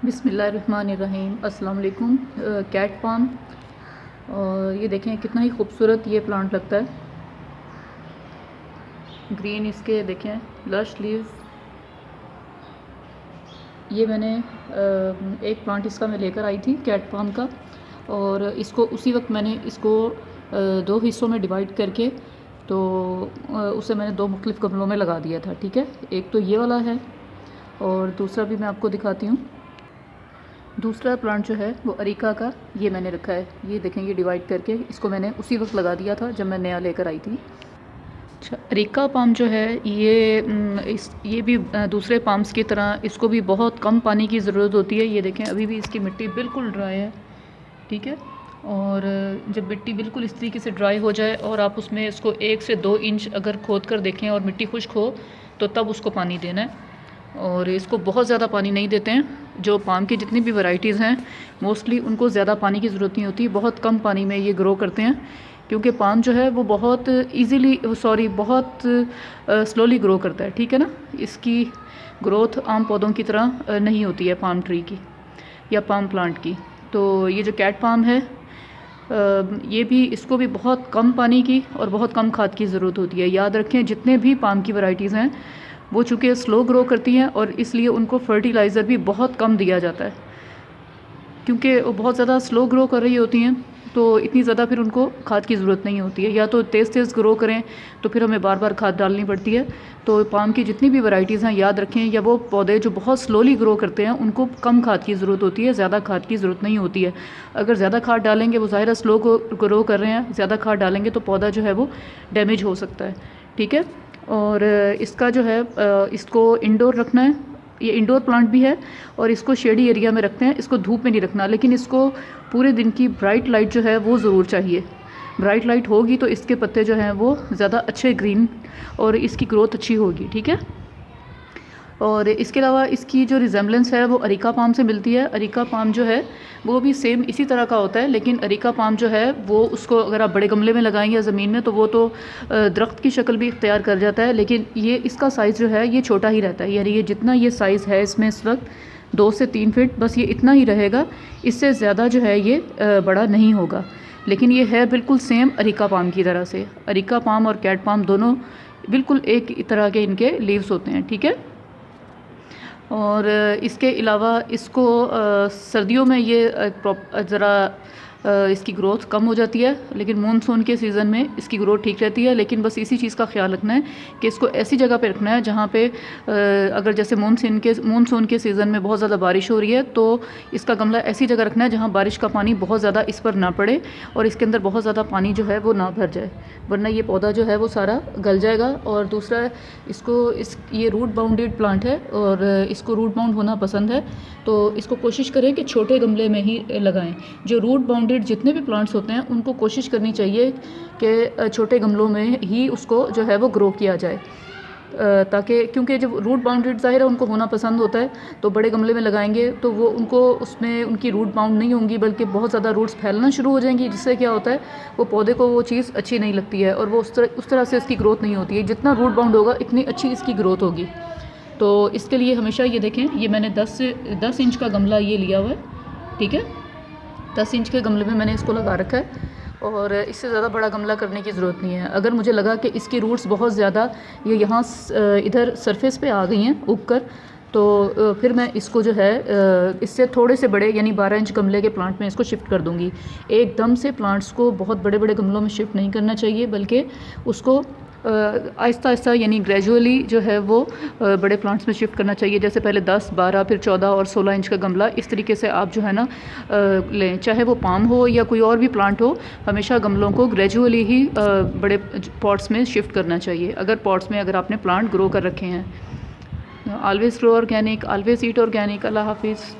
बिस्मिल्लाहिर्रहमानिर्रहीम। अस्सलाम वालेकुम। कैट पाम, और ये देखें कितना ही खूबसूरत ये प्लांट लगता है। ग्रीन इसके देखें लश लीव्स। ये मैंने एक प्लांट इसका मैं लेकर आई थी कैट पाम का, और इसको उसी वक्त मैंने इसको दो हिस्सों में डिवाइड करके तो उसे मैंने दो मुख्तलिफ़ गमलों में लगा दिया था। ठीक है, एक तो ये वाला है और दूसरा भी मैं आपको दिखाती हूँ। दूसरा प्लांट जो है वो अरीका का ये मैंने रखा है। ये देखेंगे डिवाइड करके इसको मैंने उसी वक्त लगा दिया था जब मैं नया लेकर आई थी। अच्छा, अरीका पाम जो है ये भी दूसरे पाम्स की तरह इसको भी बहुत कम पानी की ज़रूरत होती है। ये देखें अभी भी इसकी मिट्टी बिल्कुल ड्राई है। ठीक है, और जब मिट्टी बिल्कुल इस तरीके से ड्राई हो जाए और आप उसमें इसको 1 से 2 इंच अगर खोद कर देखें और मिट्टी खुश्क हो तो तब उसको पानी देना है। और इसको बहुत ज़्यादा पानी नहीं देते हैं। जो पाम की जितनी भी वैराइटीज़ हैं मोस्टली उनको ज़्यादा पानी की ज़रूरत नहीं होती, बहुत कम पानी में ये ग्रो करते हैं, क्योंकि पाम जो है वो बहुत स्लोली ग्रो करता है। ठीक है ना, इसकी ग्रोथ आम पौधों की तरह नहीं होती है पाम ट्री की या पाम प्लांट की। तो ये जो कैट पाम है ये भी इसको भी बहुत कम पानी की और बहुत कम खाद की ज़रूरत होती है। याद रखें जितने भी पाम की वैराइटीज़ हैं वो चूँकि स्लो ग्रो करती हैं और इसलिए उनको फर्टिलाइज़र भी बहुत कम दिया जाता है, क्योंकि वो बहुत ज़्यादा स्लो ग्रो कर रही होती हैं तो इतनी ज़्यादा फिर उनको खाद की ज़रूरत नहीं होती है। या तो तेज़ तेज़ ग्रो करें तो फिर हमें बार बार खाद डालनी पड़ती है। तो पाम की जितनी भी वैराइटीज़ हैं याद रखें, या वो पौधे जो बहुत स्लोली ग्रो करते हैं उनको कम खाद की ज़रूरत होती है, ज़्यादा खाद की ज़रूरत नहीं होती है। अगर ज़्यादा खाद डालेंगे, वो ज़ाहिर स्लो ग्रो कर रहे हैं, ज़्यादा खाद डालेंगे तो पौधा जो है वो डैमेज हो सकता है। ठीक है, और इसका जो है इसको इंडोर रखना है। ये इंडोर प्लांट भी है और इसको शेडी एरिया में रखते हैं, इसको धूप में नहीं रखना, लेकिन इसको पूरे दिन की ब्राइट लाइट जो है वो ज़रूर चाहिए। ब्राइट लाइट होगी तो इसके पत्ते जो हैं वो ज़्यादा अच्छे ग्रीन और इसकी ग्रोथ अच्छी होगी। ठीक है, और इसके अलावा इसकी जो रिजेम्बलेंस है वो अरीका पाम से मिलती है। अरीका पाम जो है वो भी सेम इसी तरह का होता है, लेकिन अरीका पाम जो है वो उसको अगर आप बड़े गमले में लगाएंगे या ज़मीन में तो वो तो दरख्त की शक्ल भी इख्तियार कर जाता है, लेकिन ये इसका साइज़ जो है ये छोटा ही रहता है। यानी ये जितना ये साइज़ है इसमें इस वक्त 2 से 3 फीट बस ये इतना ही रहेगा, इससे ज़्यादा जो है ये बड़ा नहीं होगा। लेकिन ये है बिल्कुल सेम अरीका पाम की तरह से। अरीका पाम और कैट पाम दोनों बिल्कुल एक तरह के इनके लीव्स होते हैं। ठीक है, और इसके अलावा इसको सर्दियों में ये ज़रा इसकी ग्रोथ कम हो जाती है, लेकिन मानसून के सीज़न में इसकी ग्रोथ ठीक रहती है। लेकिन बस इसी चीज़ का ख्याल रखना है कि इसको ऐसी जगह पे रखना है जहाँ पे अगर जैसे मानसून के सीज़न में बहुत ज़्यादा बारिश हो रही है तो इसका गमला ऐसी जगह रखना है जहाँ बारिश का पानी बहुत ज़्यादा इस पर ना पड़े और इसके अंदर बहुत ज़्यादा पानी जो है वो ना भर जाए, वरना ये पौधा जो है वो सारा गल जाएगा। और दूसरा ये रूट बाउंडेड प्लांट है और इसको रूट बाउंड होना पसंद है, तो इसको कोशिश करें कि छोटे गमले में ही लगाएं। जो रूट बाउंडेड जितने भी प्लांट्स होते हैं उनको कोशिश करनी चाहिए कि छोटे गमलों में ही उसको जो है वो ग्रो किया जाए, ताकि क्योंकि जब रूट बाउंडेड ज़ाहिर है उनको होना पसंद होता है, तो बड़े गमले में लगाएंगे तो वो उनको उसमें उनकी रूट बाउंड नहीं होंगी बल्कि बहुत ज़्यादा रूट्स फैलना शुरू हो जाएंगी, जिससे क्या होता है वो पौधे को वो चीज़ अच्छी नहीं लगती है और वो उस तरह से इसकी ग्रोथ नहीं होती है। जितना रूट बाउंड होगा इतनी अच्छी इसकी ग्रोथ होगी। तो इसके लिए हमेशा ये देखें, ये मैंने 10 इंच का गमला ये लिया हुआ है। ठीक है, 10 इंच के गमले में मैंने इसको लगा रखा है और इससे ज़्यादा बड़ा गमला करने की ज़रूरत नहीं है। अगर मुझे लगा कि इसकी रूट्स बहुत ज़्यादा ये यहाँ इधर सरफेस पे आ गई हैं उग कर, तो फिर मैं इसको जो है इससे थोड़े से बड़े यानी 12 इंच गमले के प्लांट में इसको शिफ्ट कर दूँगी। एकदम से प्लांट्स को बहुत बड़े बड़े गमलों में शिफ्ट नहीं करना चाहिए, बल्कि उसको आहिस्ता आहिस्ता यानी ग्रेजुअली जो है वो बड़े प्लांट्स में शिफ्ट करना चाहिए। जैसे पहले 10, 12, फिर 14 और 16 इंच का गमला, इस तरीके से आप जो है ना लें, चाहे वो पाम हो या कोई और भी प्लांट हो, हमेशा गमलों को ग्रेजुअली ही बड़े पॉट्स में शिफ्ट करना चाहिए अगर पॉट्स में अगर आपने प्लांट ग्रो कर रखे हैं। ऑलवेज़ ग्रो ऑर्गेनिक, ऑलवेज़ ईट ऑर्गेनिक। अल्लाह हाफिज़।